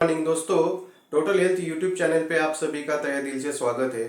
Morning दोस्तों, total health YouTube channel पे आप सभी का तहे दिल से स्वागत है।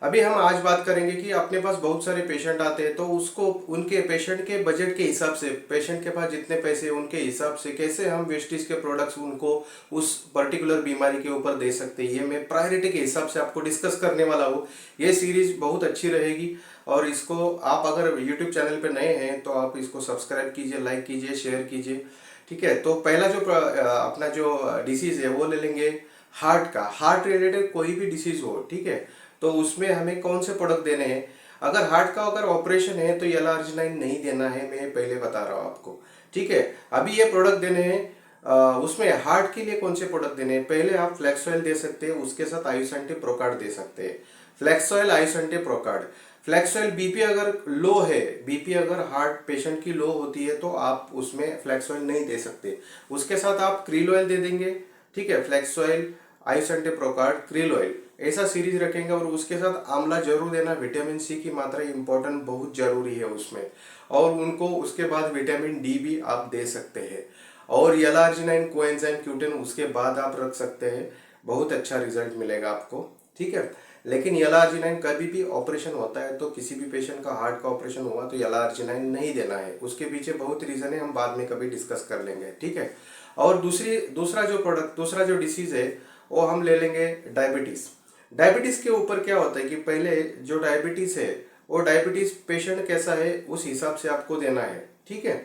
अभी हम आज बात करेंगे कि अपने पास बहुत सारे पेशेंट आते हैं, तो उसको उनके पेशेंट के बजट के हिसाब से, पेशेंट के पास जितने पैसे हैं उनके हिसाब से कैसे हम वेस्टीज के प्रोडक्ट्स उनको उस पर्टिकुलर बीमारी के ऊपर दे सकते हैं, ये मैं प्रायोरिटी के हिसाब से आपको डिस्कस करने वाला हूँ। ये सीरीज बहुत अच्छी रहेगी और इसको आप अगर यूट्यूब चैनल पे नए हैं तो आप इसको सब्सक्राइब कीजिए, लाइक कीजिए, शेयर कीजिए। ठीक है, तो पहला जो अपना जो डिसीज है वो ले लेंगे हार्ट का। हार्ट रिलेटेड कोई भी डिसीज हो, ठीक है, तो उसमें हमें कौन से प्रोडक्ट देने हैं। अगर हार्ट का अगर ऑपरेशन है तो एल-आर्जिनाइन नहीं देना है, मैं पहले बता रहा हूँ आपको। ठीक है, अभी ये प्रोडक्ट देने हैं। उसमें हार्ट के लिए कौन से प्रोडक्ट देने हैं, पहले आप फ्लेक्सॉइल दे सकते हैं, उसके साथ आयुसेंटे प्रोकार्ड दे सकते हैं। फ्लेक्सॉइल, आयुसेंटे प्रोकार्ड। फ्लेक्सॉइल बीपी अगर लो है, बीपी अगर हार्ट पेशेंट की लो होती है तो आप उसमें फ्लेक्सॉइल नहीं दे सकते, उसके साथ आप क्रील ऑयल दे देंगे। ठीक है, फ्लेक्सॉइल, आयुसेंटे प्रोकार्ड, क्रील ऑयल, ऐसा सीरीज रखेंगे। और उसके साथ आंवला जरूर देना, विटामिन सी की मात्रा इंपॉर्टेंट बहुत जरूरी है उसमें। और उनको उसके बाद विटामिन डी भी आप दे सकते हैं। और एल-आर्जिनाइन, कोएंजाइम Q10 उसके बाद आप रख सकते हैं, बहुत अच्छा रिजल्ट मिलेगा आपको। ठीक है, लेकिन एल-आर्जिनाइन कभी भी ऑपरेशन होता है तो किसी भी पेशेंट का हार्ट का ऑपरेशन हुआ तो एल-आर्जिनाइन नहीं देना है, उसके पीछे बहुत रीजन है, हम बाद में कभी डिस्कस कर लेंगे। ठीक है, और दूसरा जो डिसीज है वो हम ले लेंगे डायबिटीज। डायबिटीज के ऊपर क्या होता है कि पहले जो डायबिटीज है वो डायबिटीज पेशेंट कैसा है उस हिसाब से आपको देना है। ठीक है,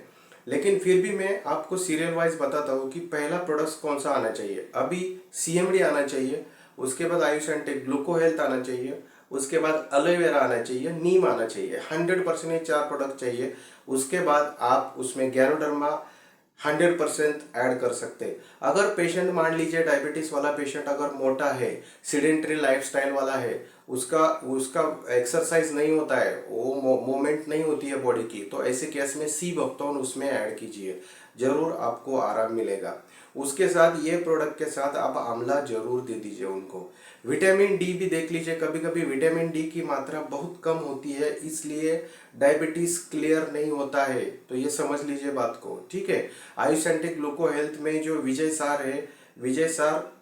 लेकिन फिर भी मैं आपको सीरियल वाइज बताता हूँ कि पहला प्रोडक्ट कौन सा आना चाहिए। अभी सीएमडी आना चाहिए, उसके बाद आयुसेंटेक ग्लूको हेल्थ आना चाहिए, उसके बाद एलोवेरा आना चाहिए, नीम आना चाहिए। 100% ये 4 प्रोडक्ट चाहिए। उसके बाद आप उसमें गैरोडर्मा 100% ऐड कर सकते हैं। अगर पेशेंट मान लीजिए डायबिटीज वाला पेशेंट अगर मोटा है, सीडेंटरी लाइफस्टाइल वाला है, उसका उसका एक्सरसाइज नहीं होता है, वो मूवमेंट नहीं होती है बॉडी की, तो ऐसे केस में सी बक्तौन उसमें ऐड कीजिए, जरूर आपको आराम मिलेगा। उसके साथ ये प्रोडक्ट के साथ आप आंवला जरूर दे दीजिए उनको। विटामिन डी भी देख लीजिए, कभी कभी विटामिन डी की मात्रा बहुत कम होती है, इसलिए डायबिटीज क्लियर नहीं होता है, तो ये समझ लीजिए बात को। ठीक है, आयुसेंटिक ग्लूको हेल्थ में जो विजय सार है, विजय सार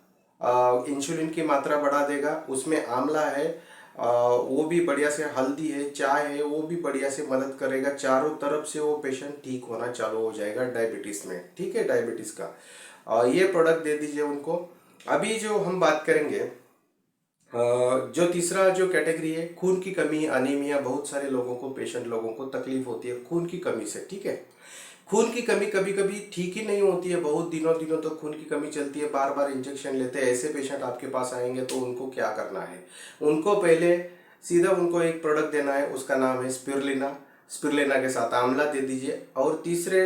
इंसुलिन की मात्रा बढ़ा देगा, उसमें आंवला है, वो भी बढ़िया से, हल्दी है, चाय है, वो भी बढ़िया से मदद करेगा। चारों तरफ से वो पेशेंट ठीक होना चालू हो जाएगा डायबिटीज में। ठीक है, डायबिटीज का ये प्रोडक्ट दे दीजिए उनको। अभी जो हम बात करेंगे, जो तीसरा जो कैटेगरी है, खून की कमी, अनीमिया, बहुत सारे लोगों को, पेशेंट लोगों को तकलीफ होती है खून की कमी से। ठीक है, खून की कमी कभी कभी ठीक ही नहीं होती है, बहुत दिनों दिनों तक खून की कमी चलती है, बार बार इंजेक्शन लेते हैं। ऐसे पेशेंट आपके पास आएंगे तो उनको क्या करना है, उनको पहले सीधा उनको एक प्रोडक्ट देना है, उसका नाम है स्पिरुलिना। स्पिरुलिना के साथ आंवला दे दीजिए। और तीसरे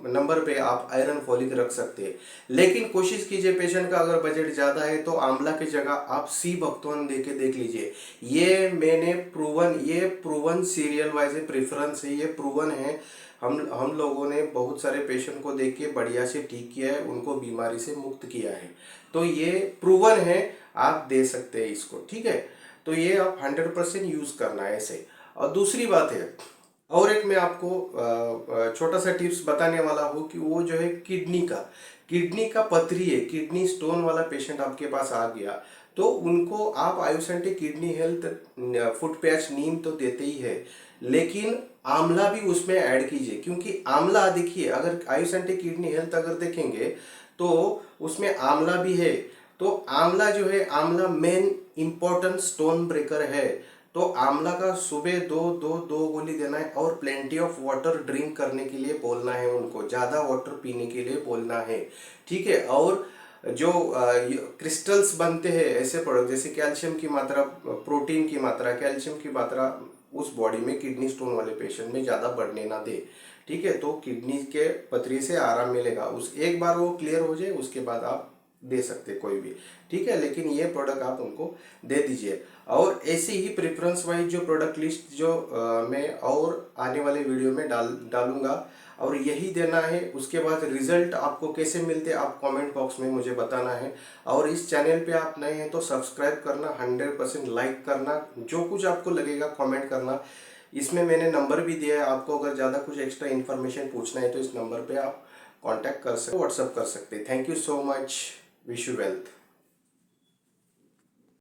नंबर पे आप आयरन फॉलिक रख सकते हैं। लेकिन कोशिश कीजिए, पेशेंट का अगर बजट ज़्यादा है तो आंवला की जगह आप सी बख्तौन दे के देख लीजिए। ये प्रूवन सीरियल वाइज प्रेफरेंस है, ये प्रूवन है। हम लोगों ने बहुत सारे पेशेंट को देख के बढ़िया से ठीक किया है, उनको बीमारी से मुक्त किया है, तो ये प्रूवन है, आप दे सकते हैं इसको। ठीक है, तो ये आप 100% यूज करना है ऐसे। और दूसरी बात है, और एक मैं आपको छोटा सा टिप्स बताने वाला हूँ कि वो जो है किडनी का पथरी है, किडनी स्टोन वाला पेशेंट आपके पास आ गया तो उनको आप आयुसेंटिक किडनी हेल्थ फुट पैच, नीम तो देते ही है, लेकिन आंवला भी उसमें ऐड कीजिए। क्योंकि आंवला देखिए, अगर आयुसेंटिक किडनी हेल्थ अगर देखेंगे तो उसमें आंवला भी है। तो आंवला जो है, आंवला मेन इंपॉर्टेंट स्टोन ब्रेकर है। तो आंवला का सुबह दो गोली देना है, और प्लेंटी ऑफ वाटर ड्रिंक करने के लिए बोलना है उनको, ज़्यादा वाटर पीने के लिए बोलना है। ठीक है, और जो क्रिस्टल्स बनते हैं ऐसे प्रोडक्ट, जैसे कैल्शियम की मात्रा, प्रोटीन की मात्रा, कैल्शियम की मात्रा उस बॉडी में किडनी स्टोन वाले पेशेंट में ज़्यादा बढ़ने ना दे। ठीक है, तो किडनी के पथरी से आराम मिलेगा। उस एक बार वो क्लियर हो जाए उसके बाद आप दे सकते कोई भी। ठीक है, लेकिन ये प्रोडक्ट आप उनको दे दीजिए। और ऐसे ही प्रेफरेंस वाइज जो प्रोडक्ट लिस्ट जो मैं और आने वाले वीडियो में डालूंगा, और यही देना है। उसके बाद रिजल्ट आपको कैसे मिलते हैं आप कमेंट बॉक्स में मुझे बताना है। और इस चैनल पे आप नए हैं तो सब्सक्राइब करना, 100% लाइक करना, जो कुछ आपको लगेगा कमेंट करना। इसमें मैंने नंबर भी दिया है आपको, अगर ज़्यादा कुछ एक्स्ट्रा इन्फॉर्मेशन पूछना है तो इस नंबर पे आप कांटेक्ट कर सकते, व्हाट्सअप कर सकते। Thank you so much. Wish you wealth.